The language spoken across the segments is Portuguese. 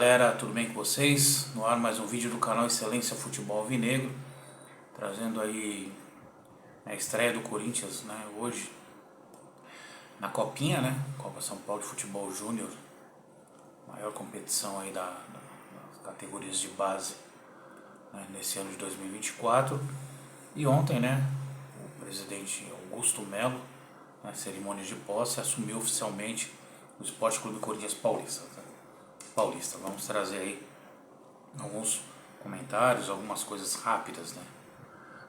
galera, tudo bem com vocês? No ar mais um vídeo do canal Excelência Futebol Alvinegro, trazendo aí a estreia do Corinthians, né, hoje na Copinha, né, Copa São Paulo de Futebol Júnior, maior competição aí das categorias de base, né, nesse ano de 2024. E ontem, né, o presidente Augusto Melo, na cerimônia de posse, assumiu oficialmente o Esporte Clube Corinthians Paulista. Vamos trazer aí alguns comentários, algumas coisas rápidas, né?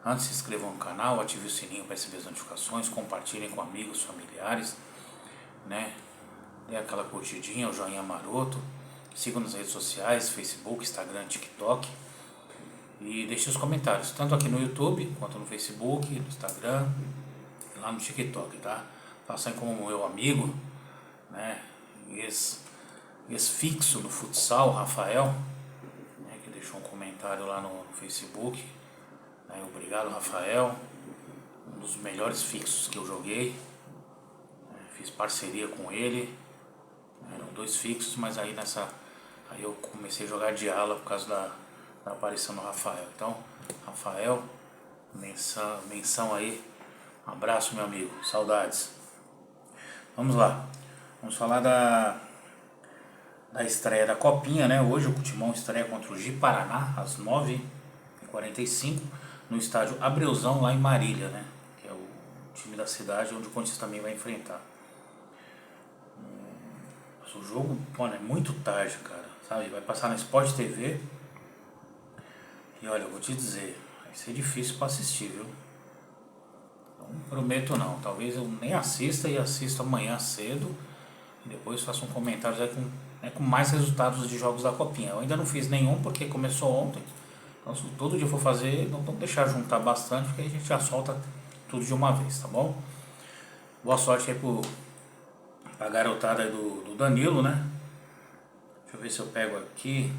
Antes, se inscrevam no canal, ative o sininho para receber as notificações, compartilhem com amigos, familiares, né? Dê aquela curtidinha, o joinha maroto, sigam nas redes sociais, Facebook, Instagram, TikTok e deixe os comentários, tanto aqui no YouTube, quanto no Facebook, no Instagram e lá no TikTok, tá? Façam como meu amigo, né? Ex-fixo no futsal, Rafael, né, que deixou um comentário lá no Facebook, né, obrigado Rafael, um dos melhores fixos que eu joguei, né, fiz parceria com ele, eram dois fixos, mas aí eu comecei a jogar de ala por causa da aparição do Rafael. Então, Rafael, menção aí, um abraço meu amigo, saudades. Vamos lá, vamos falar da estreia da Copinha, né? Hoje o Timão estreia contra o Ji-Paraná às 9h45 no estádio Abreuzão, lá em Marília, né? Que é o time da cidade onde o Corinthians também vai enfrentar. O jogo, é muito tarde, cara, sabe? Vai passar na Sport TV e olha, eu vou te dizer, vai ser difícil para assistir, viu? Não prometo não, talvez eu nem assista e assista amanhã cedo e depois faça um comentário aí com mais resultados de jogos da Copinha. Eu ainda não fiz nenhum porque começou ontem, então se todo dia for fazer, não vamos deixar juntar bastante, porque a gente já solta tudo de uma vez, tá bom? Boa sorte aí pra garotada aí do Danilo, né? Deixa eu ver se eu pego aqui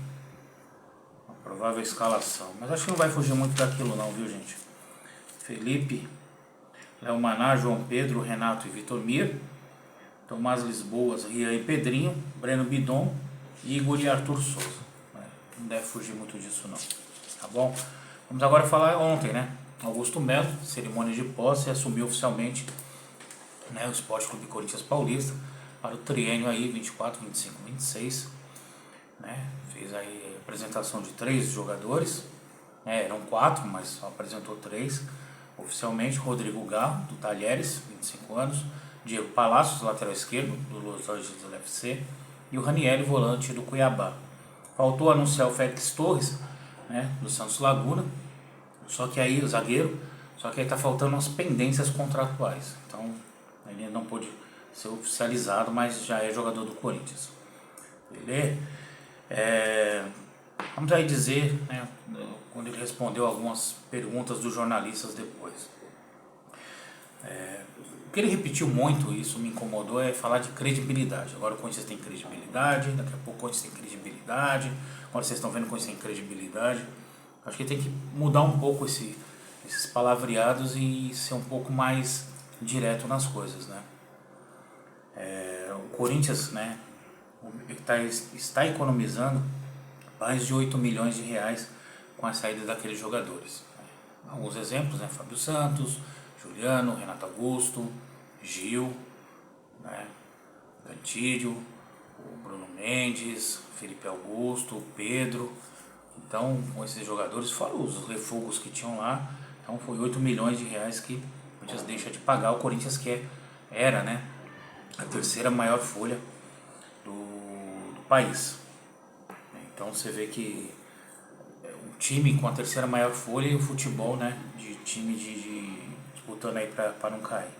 a provável escalação, mas acho que não vai fugir muito daquilo não, viu gente? Felipe, Léo Maná, João Pedro, Renato e Vitor Mir, Tomás Lisboas, Rian e Pedrinho, Breno Bidon, Igor e Arthur Souza. Não deve fugir muito disso não, tá bom? Vamos agora falar ontem, né? Augusto Melo, cerimônia de posse, assumiu oficialmente, né, o Esporte Clube Corinthians Paulista para o triênio aí 24, 25, 26, né? Fez aí a apresentação de 3 jogadores, né? Eram 4, mas só apresentou 3 oficialmente. Rodrigo Garro, do Talheres, 25 anos, Diego Palacios, lateral esquerdo, do Los Angeles FC, e o Ranieri, volante do Cuiabá. Faltou anunciar o Félix Torres, né, do Santos Laguna, só que aí o zagueiro, só que aí tá faltando umas pendências contratuais, então ele não pôde ser oficializado, mas já é jogador do Corinthians. Beleza? Vamos aí dizer, né, quando ele respondeu algumas perguntas dos jornalistas depois. O que ele repetiu muito, isso me incomodou, é falar de credibilidade. Agora o Corinthians tem credibilidade, daqui a pouco o Corinthians tem credibilidade, agora vocês estão vendo o Corinthians tem credibilidade. Acho que tem que mudar um pouco esses palavreados e ser um pouco mais direto nas coisas, né? O Corinthians, né, está economizando mais de 8 milhões de reais com a saída daqueles jogadores. Alguns exemplos, né? Fábio Santos, Juliano, Renato Augusto, Gil, né? Cantídio, o Bruno Mendes, Felipe Augusto, Pedro. Então, com esses jogadores, fora os refugos que tinham lá, então foi 8 milhões de reais que o Corinthians deixa de pagar. O Corinthians que era, né, a terceira maior folha do país. Então você vê que o time com a terceira maior folha e o futebol, né, de time disputando aí para não cair.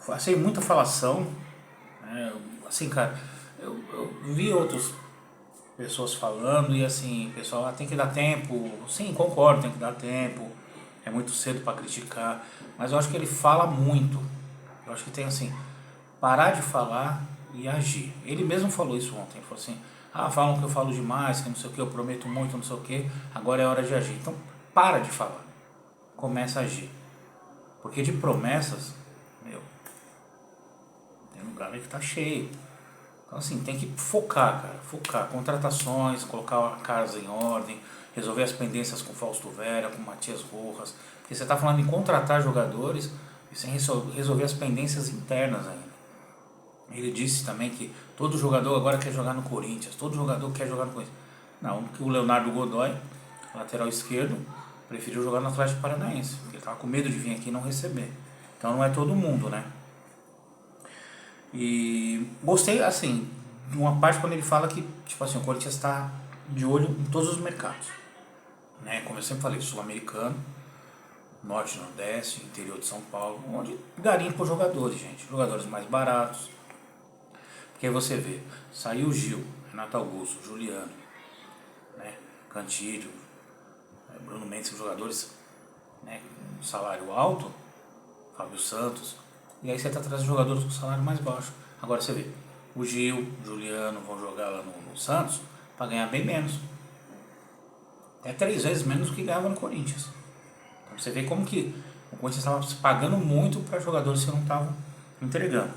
Achei muita falação, né, assim, cara, eu vi outras pessoas falando e assim, pessoal, tem que dar tempo. Sim, concordo, tem que dar tempo, é muito cedo para criticar, mas eu acho que ele fala muito. Eu acho que tem assim, parar de falar e agir. Ele mesmo falou isso ontem, ele falou assim, falam que eu falo demais, que não sei o que, eu prometo muito, não sei o que, agora é hora de agir. Então, para de falar, começa a agir. Porque de promessas, meu, tem lugar aí que tá cheio. Então assim, tem que focar, cara, focar. Contratações, colocar a casa em ordem, resolver as pendências com Fausto Vera, com Matias Rojas. Porque você está falando em contratar jogadores e sem resolver as pendências internas ainda. Ele disse também que todo jogador agora quer jogar no Corinthians, todo jogador quer jogar no Corinthians. Não, que o Leonardo Godoy, lateral esquerdo, preferiu jogar no Atlético Paranaense, porque ele estava com medo de vir aqui e não receber. Então não é todo mundo, né? E gostei, assim, de uma parte quando ele fala que, tipo assim, o Corinthians está de olho em todos os mercados, né? Como eu sempre falei, sul-americano, norte, nordeste, interior de São Paulo, onde garimpa os jogadores, gente, jogadores mais baratos. Porque aí você vê, saiu o Gil, Renato Augusto, Juliano, né? Cantillo, Bruno Mendes, jogadores, né, com salário alto, Fábio Santos, e aí você está trazendo jogadores com salário mais baixo. Agora você vê, o Gil, Juliano vão jogar lá no Santos para ganhar bem menos. É 3 vezes menos do que ganhava no Corinthians. Então você vê como que o Corinthians estava pagando muito para jogadores que não estavam entregando.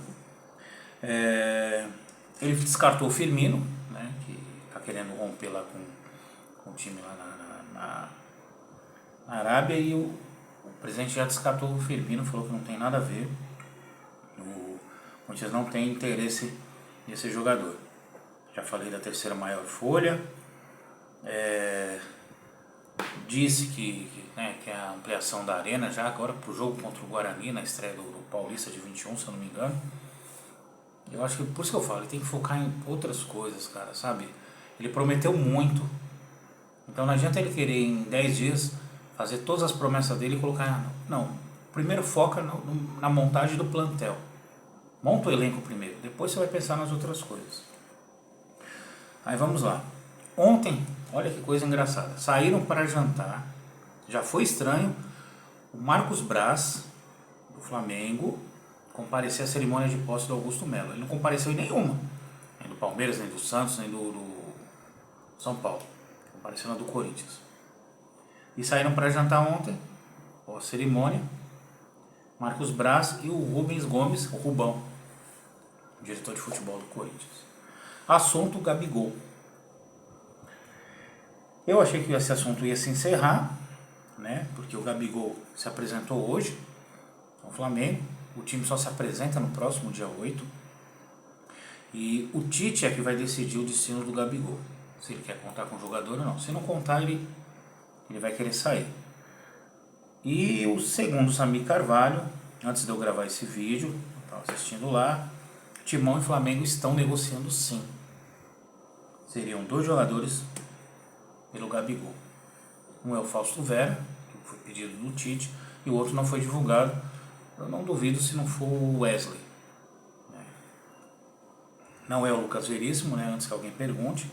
Ele descartou o Firmino, né, que está querendo romper lá com o time lá na Arábia, e o presidente já descartou o Firmino, falou que não tem nada a ver. O Corinthians não tem interesse nesse jogador. Já falei da terceira maior folha. Disse que é a ampliação da arena já agora para o jogo contra o Guarani, na estreia do Paulista de 21, se eu não me engano. Eu acho que, por isso que eu falo, ele tem que focar em outras coisas, cara, sabe? Ele prometeu muito. Então não adianta ele querer em 10 dias fazer todas as promessas dele e colocar... Não, primeiro foca na montagem do plantel. Monta o elenco primeiro, depois você vai pensar nas outras coisas. Aí vamos lá. Ontem, olha que coisa engraçada, saíram para jantar, já foi estranho, o Marcos Braz, do Flamengo, comparecer à cerimônia de posse do Augusto Melo. Ele não compareceu em nenhuma, nem do Palmeiras, nem do Santos, nem do São Paulo. Compareceu na do Corinthians. E saíram para jantar ontem, pós cerimônia, Marcos Braz e o Rubens Gomes, o Rubão, diretor de futebol do Corinthians. Assunto Gabigol. Eu achei que esse assunto ia se encerrar, né? Porque o Gabigol se apresentou hoje ao Flamengo. O time só se apresenta no próximo dia 8. E o Tite é que vai decidir o destino do Gabigol. Se ele quer contar com o jogador ou não. Se não contar, ele vai querer sair. E o segundo Samir Carvalho, antes de eu gravar esse vídeo, eu estava assistindo lá, Timão e Flamengo estão negociando sim. Seriam 2 jogadores pelo Gabigol. Um é o Fausto Vera, que foi pedido do Tite, e o outro não foi divulgado. Eu não duvido se não for o Wesley. Não é o Lucas Veríssimo, né, antes que alguém pergunte.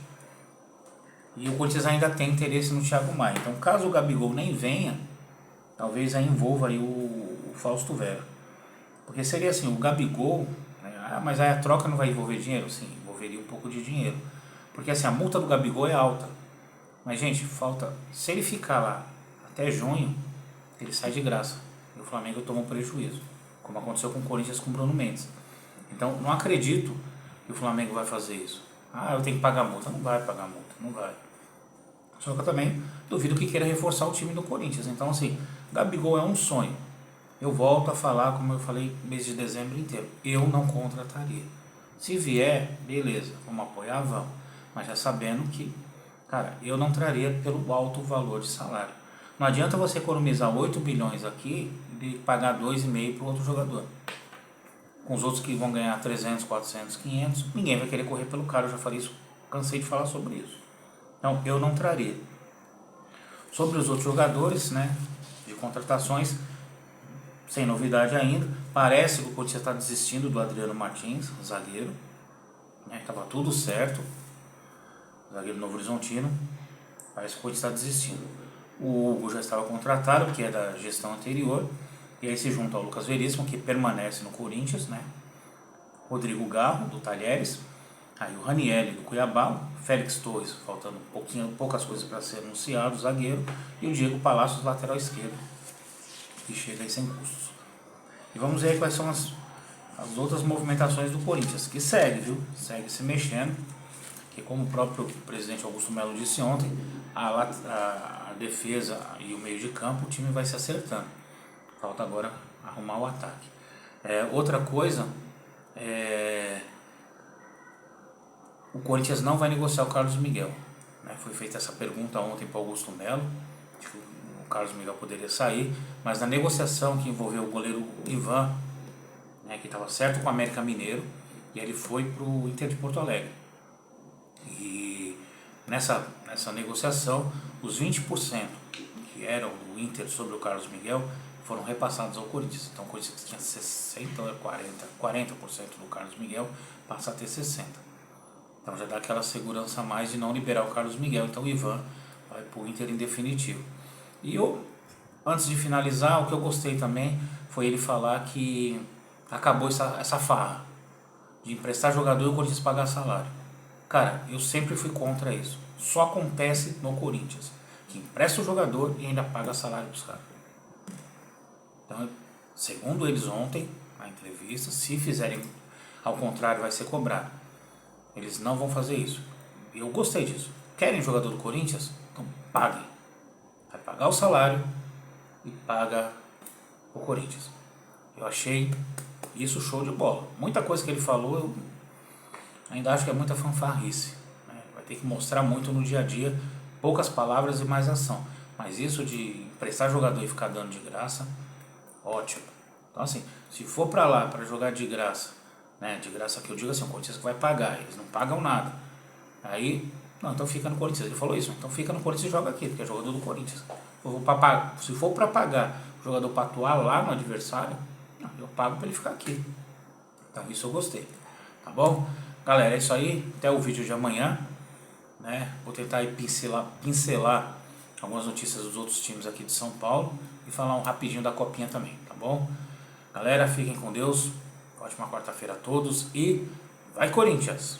E o Corinthians ainda tem interesse no Thiago Maia. Então, caso o Gabigol nem venha, talvez aí envolva aí o Fausto Vera. Porque seria assim, o Gabigol, né, mas aí a troca não vai envolver dinheiro? Sim, envolveria um pouco de dinheiro. Porque assim, a multa do Gabigol é alta. Mas, gente, falta... Se ele ficar lá até junho, ele sai de graça. E o Flamengo toma um prejuízo. Como aconteceu com o Corinthians com o Bruno Mendes. Então, não acredito que o Flamengo vai fazer isso. Ah, eu tenho que pagar multa. Não vai pagar multa, não vai. Só que eu também duvido que queira reforçar o time do Corinthians. Então, assim, Gabigol é um sonho. Eu volto a falar, como eu falei, mês de dezembro inteiro. Eu não contrataria. Se vier, beleza, vamos apoiar, vamos. Mas já sabendo que, cara, eu não traria pelo alto valor de salário. Não adianta você economizar 8 bilhões aqui e pagar 2,5 para o outro jogador. Com os outros que vão ganhar 300, 400, 500, ninguém vai querer correr pelo cara. Eu já falei isso, cansei de falar sobre isso. Então, eu não traria. Sobre os outros jogadores, né, de contratações, sem novidade ainda, parece que o Corinthians está desistindo do Adriano Martins, zagueiro, né, estava tudo certo, zagueiro Novo Horizontino, parece que o Corinthians está desistindo. O Hugo já estava contratado, que é da gestão anterior, e aí se junta ao Lucas Veríssimo, que permanece no Corinthians, né, Rodrigo Garro, do Talheres, aí o Ranieri, do Cuiabá, Félix Torres, faltando poucas coisas para ser anunciado, zagueiro, e o Diego Palacios, lateral esquerdo, que chega aí sem custos. E vamos ver quais são as outras movimentações do Corinthians, que segue, viu? Segue se mexendo, que como o próprio presidente Augusto Melo disse ontem, a defesa e o meio de campo, o time vai se acertando. Falta agora arrumar o ataque. Outra coisa, o Corinthians não vai negociar o Carlos Miguel. Né? Foi feita essa pergunta ontem para o Augusto Melo, que o Carlos Miguel poderia sair, mas na negociação que envolveu o goleiro Ivan, né, que estava certo com o América Mineiro, e ele foi para o Inter de Porto Alegre. E nessa negociação, os 20% que eram do Inter sobre o Carlos Miguel foram repassados ao Corinthians. Então o Corinthians tinha 60% ou 40% do Carlos Miguel, passa a ter 60%. Então já dá aquela segurança a mais de não liberar o Carlos Miguel. Então o Ivan vai para o Inter em definitivo. E antes de finalizar, o que eu gostei também foi ele falar que acabou essa farra de emprestar jogador e o Corinthians pagar salário. Cara, eu sempre fui contra isso. Só acontece no Corinthians, que empresta o jogador e ainda paga salário para os caras. Então, segundo eles ontem, na entrevista, se fizerem ao contrário, vai ser cobrado. Eles não vão fazer isso. Eu gostei disso. Querem jogador do Corinthians? Então paguem. Vai pagar o salário e paga o Corinthians. Eu achei isso show de bola. Muita coisa que ele falou, eu ainda acho que é muita fanfarrice. Né? Vai ter que mostrar muito no dia a dia, poucas palavras e mais ação. Mas isso de emprestar jogador e ficar dando de graça, ótimo. Então assim, se for pra lá pra jogar de graça, né? De graça que eu digo assim, o Corinthians vai pagar, eles não pagam nada. Aí, não, então fica no Corinthians. Ele falou isso, então fica no Corinthians e joga aqui, porque é jogador do Corinthians. Se for pra pagar o jogador pra atuar lá no adversário, não, eu pago pra ele ficar aqui. Então isso eu gostei. Tá bom? Galera, é isso aí. Até o vídeo de amanhã. Né? Vou tentar aí pincelar algumas notícias dos outros times aqui de São Paulo e falar um rapidinho da Copinha também, tá bom? Galera, fiquem com Deus. Ótima quarta-feira a todos e vai Corinthians!